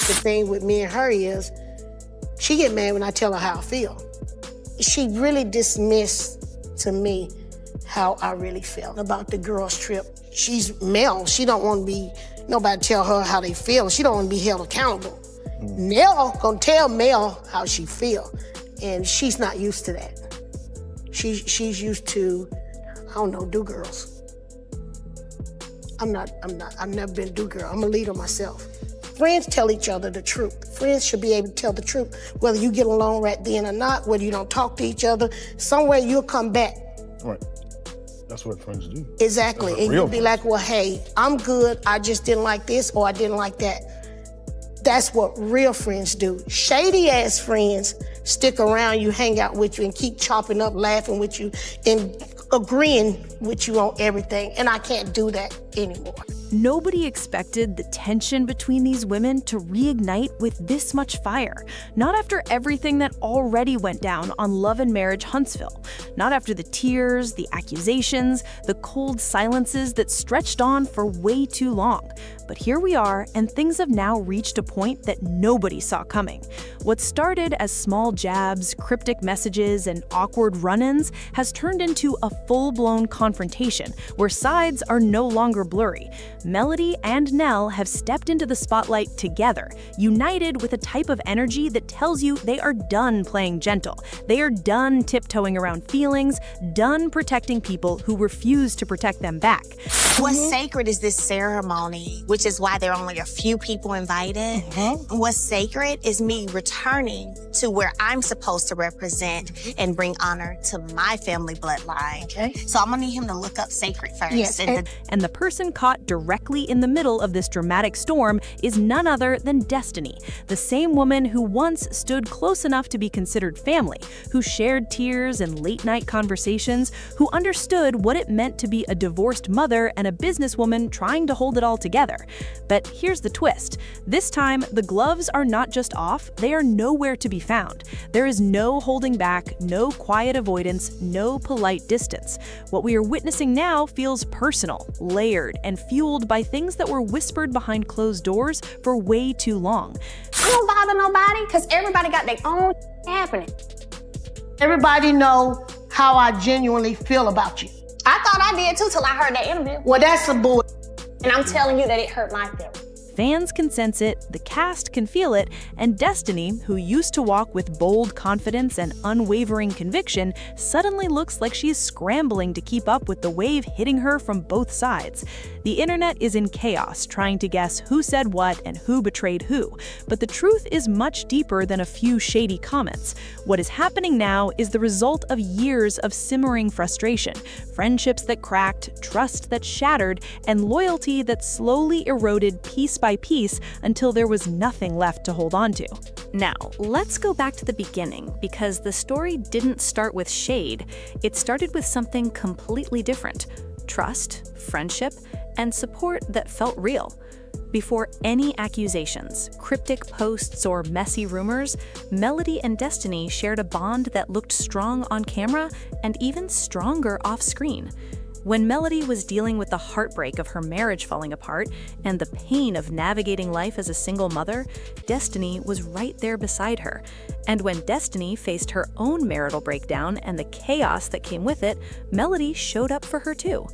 The thing with me and her is, she get mad when I tell her how I feel. She really dismissed to me how I really felt about the girls' trip. She's Mel. She don't want to be, nobody tell her how they feel. She don't want to be held accountable. Nell gonna tell Mel how she feel, and she's not used to that. She's used to, I don't know, do girls. I've never been a do girl. I'm a leader myself. Friends tell each other the truth. Friends should be able to tell the truth, whether you get along right then or not, whether you don't talk to each other. Somewhere you'll come back. Right. That's what friends do. Exactly. And you'll be like, well, hey, I'm good. I just didn't like this or I didn't like that. That's what real friends do. Shady ass friends stick around you, hang out with you, and keep chopping up, laughing with you, and agreeing with you on everything. And I can't do that anymore. Nobody expected the tension between these women to reignite with this much fire. Not after everything that already went down on Love and Marriage Huntsville. Not after the tears, the accusations, the cold silences that stretched on for way too long. But here we are, and things have now reached a point that nobody saw coming. What started as small jabs, cryptic messages, and awkward run-ins has turned into a full-blown confrontation where sides are no longer blurry. Melody and Nell have stepped into the spotlight together, united with a type of energy that tells you they are done playing gentle. They are done tiptoeing around feelings, done protecting people who refuse to protect them back. What's sacred is this ceremony, which is why there are only a few people invited. What's sacred is me returning to where I'm supposed to represent and bring honor to my family bloodline. Okay. So I'm gonna need him to look up sacred first. Yes. And the person caught directly in the middle of this dramatic storm is none other than Destiny, the same woman who once stood close enough to be considered family, who shared tears and late-night conversations, who understood what it meant to be a divorced mother and a businesswoman trying to hold it all together. But here's the twist. This time, the gloves are not just off, they are nowhere to be found. There is no holding back, no quiet avoidance, no polite distance. What we are witnessing now feels personal, layered, and fueled by things that were whispered behind closed doors for way too long. I don't bother nobody, because everybody got their own happening. Everybody know how I genuinely feel about you. I thought I did too till I heard that interview. Well, that's some bull. And I'm telling you that it hurt my feelings. Fans can sense it, the cast can feel it, and Destiny, who used to walk with bold confidence and unwavering conviction, suddenly looks like she's scrambling to keep up with the wave hitting her from both sides. The internet is in chaos, trying to guess who said what and who betrayed who, but the truth is much deeper than a few shady comments. What is happening now is the result of years of simmering frustration, friendships that cracked, trust that shattered, and loyalty that slowly eroded piece by piece until there was nothing left to hold on to. Now, let's go back to the beginning, because the story didn't start with shade. It started with something completely different: trust, friendship, and support that felt real. Before any accusations, cryptic posts, or messy rumors, Melody and Destiny shared a bond that looked strong on camera and even stronger off-screen. When Melody was dealing with the heartbreak of her marriage falling apart and the pain of navigating life as a single mother, Destiny was right there beside her. And when Destiny faced her own marital breakdown and the chaos that came with it, Melody showed up for her too.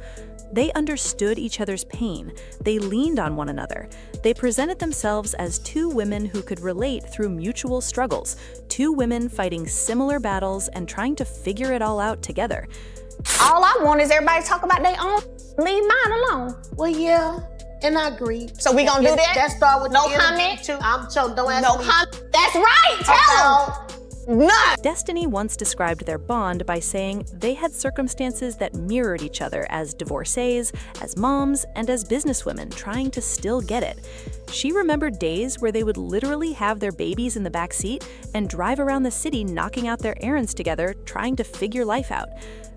They understood each other's pain. They leaned on one another. They presented themselves as two women who could relate through mutual struggles, two women fighting similar battles and trying to figure it all out together. All I want is everybody to talk about their own. Leave mine alone. Well, yeah, and I agree. So we gonna do that? That start with No the interview, comment? too. So don't ask No me. comment. That's right. Tell them. None. Destiny once described their bond by saying they had circumstances that mirrored each other as divorcees, as moms, and as businesswomen trying to still get it. She remembered days where they would literally have their babies in the back seat and drive around the city knocking out their errands together, trying to figure life out.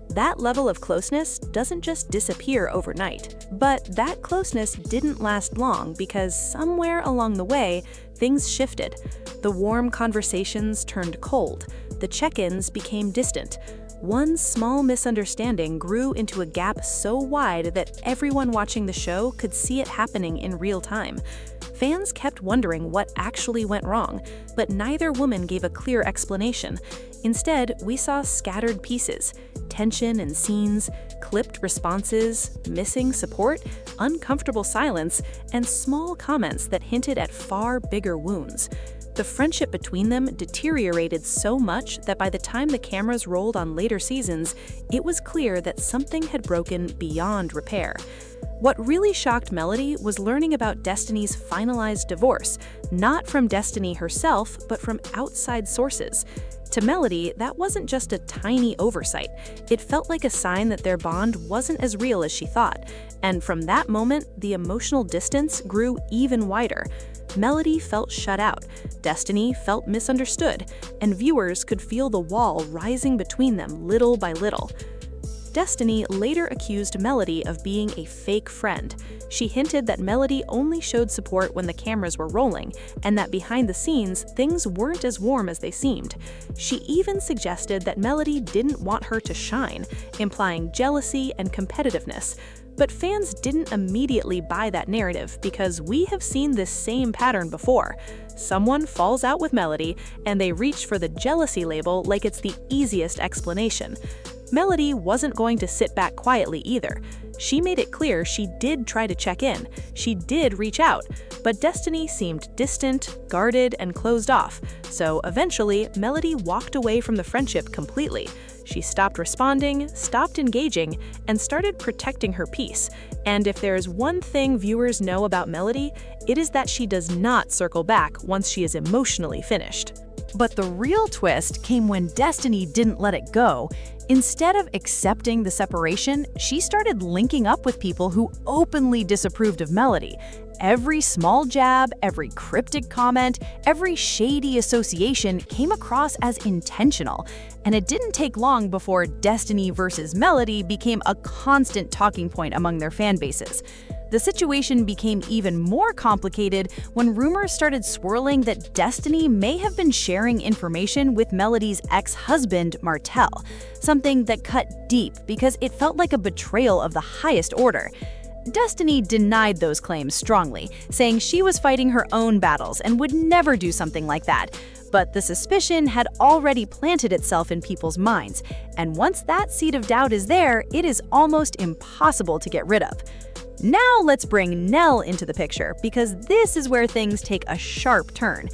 That level of closeness doesn't just disappear overnight. But that closeness didn't last long because somewhere along the way, things shifted. The warm conversations turned cold. The check-ins became distant. One small misunderstanding grew into a gap so wide that everyone watching the show could see it happening in real time. Fans kept wondering what actually went wrong, but neither woman gave a clear explanation. Instead, we saw scattered pieces, tension in scenes, clipped responses, missing support, uncomfortable silence, and small comments that hinted at far bigger wounds. The friendship between them deteriorated so much that by the time the cameras rolled on later seasons, it was clear that something had broken beyond repair. What really shocked Melody was learning about Destiny's finalized divorce, not from Destiny herself, but from outside sources. To Melody, that wasn't just a tiny oversight. It felt like a sign that their bond wasn't as real as she thought. And from that moment, the emotional distance grew even wider. Melody felt shut out, Destiny felt misunderstood, and viewers could feel the wall rising between them little by little. Destiny later accused Melody of being a fake friend. She hinted that Melody only showed support when the cameras were rolling, and that behind the scenes, things weren't as warm as they seemed. She even suggested that Melody didn't want her to shine, implying jealousy and competitiveness. But fans didn't immediately buy that narrative because we have seen this same pattern before. Someone falls out with Melody, and they reach for the jealousy label like it's the easiest explanation. Melody wasn't going to sit back quietly either. She made it clear she did try to check in. She did reach out, but Destiny seemed distant, guarded, and closed off. So eventually, Melody walked away from the friendship completely. She stopped responding, stopped engaging, and started protecting her peace. And if there's one thing viewers know about Melody, it is that she does not circle back once she is emotionally finished. But the real twist came when Destiny didn't let it go. Instead of accepting the separation, she started linking up with people who openly disapproved of Melody. Every small jab, every cryptic comment, every shady association came across as intentional. And it didn't take long before Destiny versus Melody became a constant talking point among their fan bases. The situation became even more complicated when rumors started swirling that Destiny may have been sharing information with Melody's ex-husband, Martell, something that cut deep because it felt like a betrayal of the highest order. Destiny denied those claims strongly, saying she was fighting her own battles and would never do something like that. But the suspicion had already planted itself in people's minds, and once that seed of doubt is there, it is almost impossible to get rid of. Now let's bring Nell into the picture, because this is where things take a sharp turn.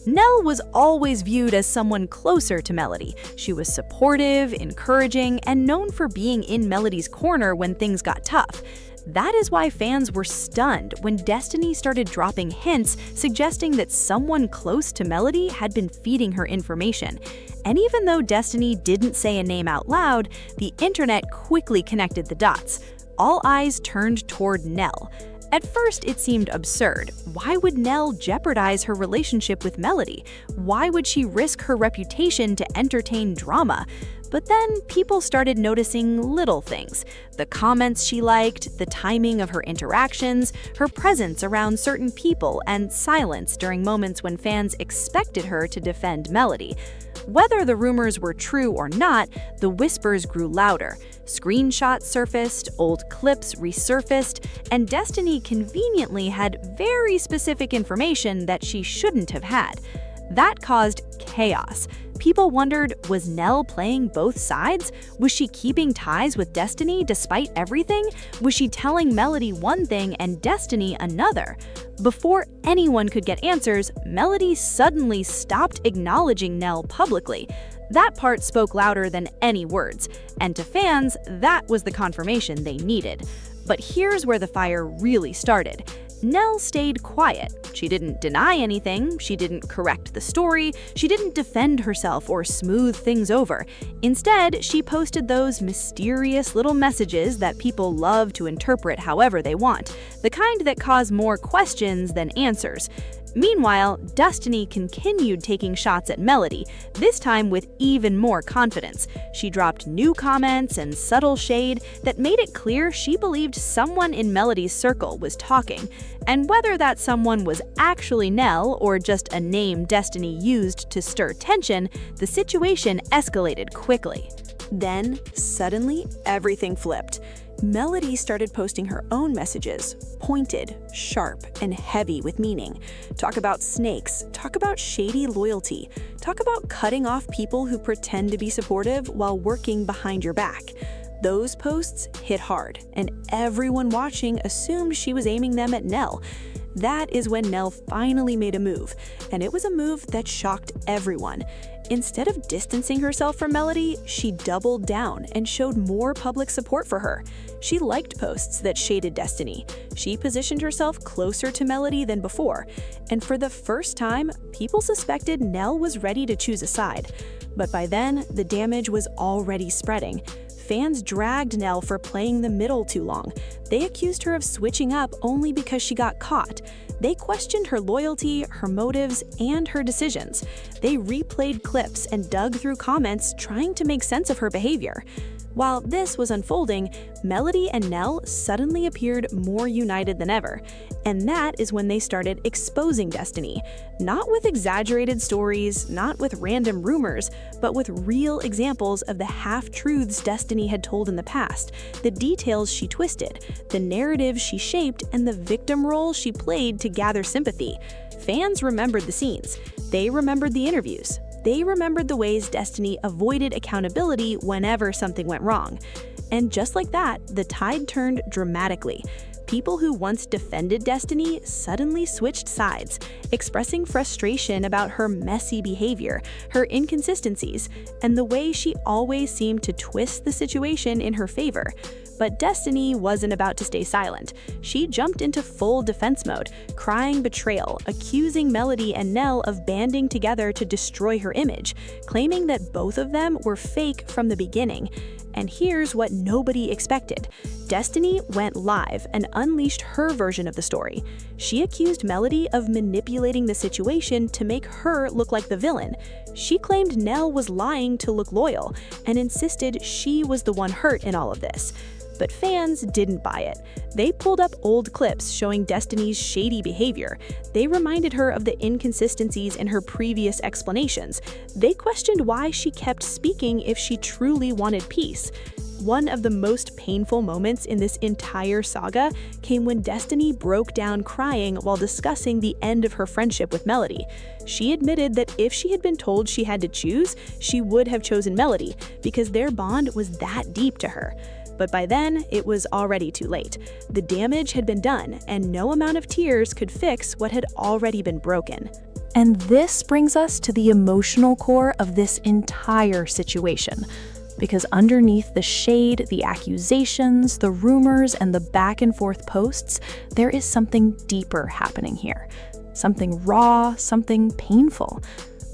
Nell was always viewed as someone closer to Melody. She was supportive, encouraging, and known for being in Melody's corner when things got tough. That is why fans were stunned when Destiny started dropping hints suggesting that someone close to Melody had been feeding her information. And even though Destiny didn't say a name out loud, the internet quickly connected the dots. All eyes turned toward Nell. At first, it seemed absurd. Why would Nell jeopardize her relationship with Melody? Why would she risk her reputation to entertain drama? But then people started noticing little things. The comments she liked, the timing of her interactions, her presence around certain people, and silence during moments when fans expected her to defend Melody. Whether the rumors were true or not, the whispers grew louder. Screenshots surfaced, old clips resurfaced, and Destiny conveniently had very specific information that she shouldn't have had. That caused chaos. People wondered, was Nell playing both sides? Was she keeping ties with Destiny despite everything? Was she telling Melody one thing and Destiny another? Before anyone could get answers, Melody suddenly stopped acknowledging Nell publicly. That part spoke louder than any words, and to fans, that was the confirmation they needed. But here's where the fire really started. Nell stayed quiet. She didn't deny anything, she didn't correct the story, she didn't defend herself or smooth things over. Instead, she posted those mysterious little messages that people love to interpret however they want, the kind that cause more questions than answers. Meanwhile, Destiny continued taking shots at Melody, this time with even more confidence. She dropped new comments and subtle shade that made it clear she believed someone in Melody's circle was talking. And whether that someone was actually Nell or just a name Destiny used to stir tension, the situation escalated quickly. Then, suddenly, everything flipped. Melody started posting her own messages, pointed, sharp, and heavy with meaning. Talk about snakes, talk about shady loyalty, talk about cutting off people who pretend to be supportive while working behind your back. Those posts hit hard, and everyone watching assumed she was aiming them at Nell. That is when Nell finally made a move, and it was a move that shocked everyone. Instead of distancing herself from Melody, she doubled down and showed more public support for her. She liked posts that shaded Destiny. She positioned herself closer to Melody than before, and for the first time, people suspected Nell was ready to choose a side. But by then, the damage was already spreading. Fans dragged Nell for playing the middle too long. They accused her of switching up only because she got caught. They questioned her loyalty, her motives, and her decisions. They replayed clips and dug through comments trying to make sense of her behavior. While this was unfolding, Melody and Nell suddenly appeared more united than ever. And that is when they started exposing Destiny. Not with exaggerated stories, not with random rumors, but with real examples of the half-truths Destiny had told in the past, the details she twisted, the narrative she shaped, and the victim role she played to gather sympathy. Fans remembered the scenes. They remembered the interviews. They remembered the ways Destiny avoided accountability whenever something went wrong. And just like that, the tide turned dramatically. People who once defended Destiny suddenly switched sides, expressing frustration about her messy behavior, her inconsistencies, and the way she always seemed to twist the situation in her favor. But Destiny wasn't about to stay silent. She jumped into full defense mode, crying betrayal, accusing Melody and Nell of banding together to destroy her image, claiming that both of them were fake from the beginning. And here's what nobody expected. Destiny went live and unleashed her version of the story. She accused Melody of manipulating the situation to make her look like the villain. She claimed Nell was lying to look loyal and insisted she was the one hurt in all of this. But fans didn't buy it. They pulled up old clips showing Destiny's shady behavior. They reminded her of the inconsistencies in her previous explanations. They questioned why she kept speaking if she truly wanted peace. One of the most painful moments in this entire saga came when Destiny broke down crying while discussing the end of her friendship with Melody. She admitted that if she had been told she had to choose, she would have chosen Melody because their bond was that deep to her. But by then, it was already too late. The damage had been done, and no amount of tears could fix what had already been broken. And this brings us to the emotional core of this entire situation. Because underneath the shade, the accusations, the rumors, and the back and forth posts, there is something deeper happening here. Something raw, something painful.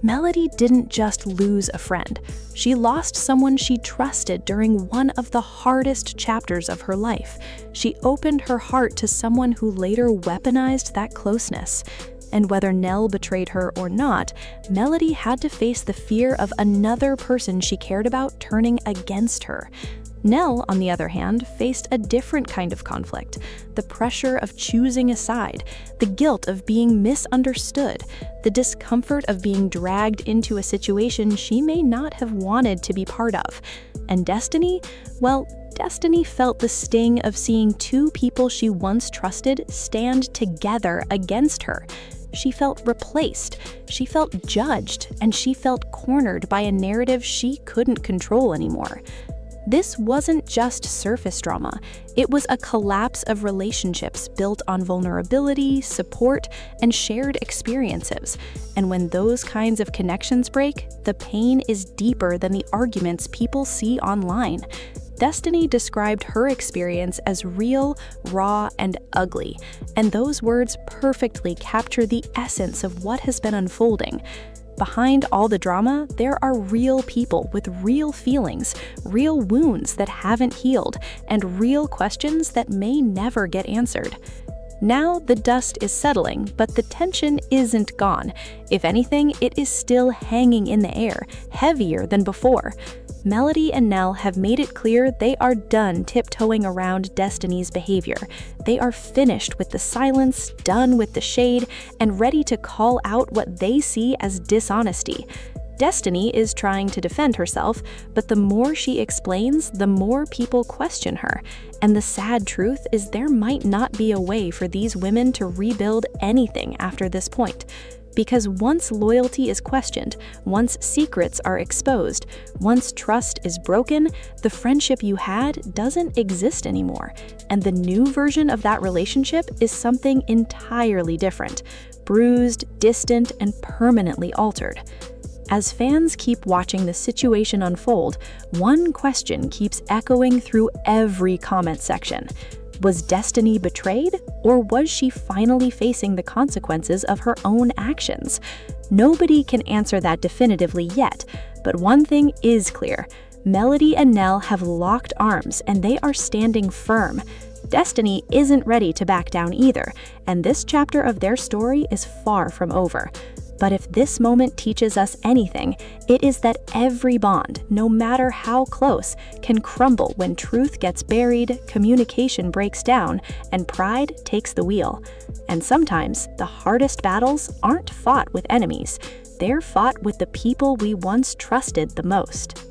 Melody didn't just lose a friend. She lost someone she trusted during one of the hardest chapters of her life. She opened her heart to someone who later weaponized that closeness. And whether Nell betrayed her or not, Melody had to face the fear of another person she cared about turning against her. Nell, on the other hand, faced a different kind of conflict, the pressure of choosing a side, the guilt of being misunderstood, the discomfort of being dragged into a situation she may not have wanted to be part of. And Destiny? Well, Destiny felt the sting of seeing two people she once trusted stand together against her. She felt replaced, she felt judged, and she felt cornered by a narrative she couldn't control anymore. This wasn't just surface drama. It was a collapse of relationships built on vulnerability, support, and shared experiences. And when those kinds of connections break, the pain is deeper than the arguments people see online. Destiny described her experience as real, raw, and ugly, and those words perfectly capture the essence of what has been unfolding. Behind all the drama, there are real people with real feelings, real wounds that haven't healed, and real questions that may never get answered. Now the dust is settling, but the tension isn't gone. If anything, it is still hanging in the air, heavier than before. Melody and Nell have made it clear they are done tiptoeing around Destiny's behavior. They are finished with the silence, done with the shade, and ready to call out what they see as dishonesty. Destiny is trying to defend herself, but the more she explains, the more people question her. And the sad truth is there might not be a way for these women to rebuild anything after this point. Because once loyalty is questioned, once secrets are exposed, once trust is broken, the friendship you had doesn't exist anymore. And the new version of that relationship is something entirely different, bruised, distant, and permanently altered. As fans keep watching the situation unfold, one question keeps echoing through every comment section. Was Destiny betrayed, or was she finally facing the consequences of her own actions? Nobody can answer that definitively yet, but one thing is clear. Melody and Nell have locked arms, and they are standing firm. Destiny isn't ready to back down either, and this chapter of their story is far from over. But if this moment teaches us anything, it is that every bond, no matter how close, can crumble when truth gets buried, communication breaks down, and pride takes the wheel. And sometimes, the hardest battles aren't fought with enemies. They're fought with the people we once trusted the most.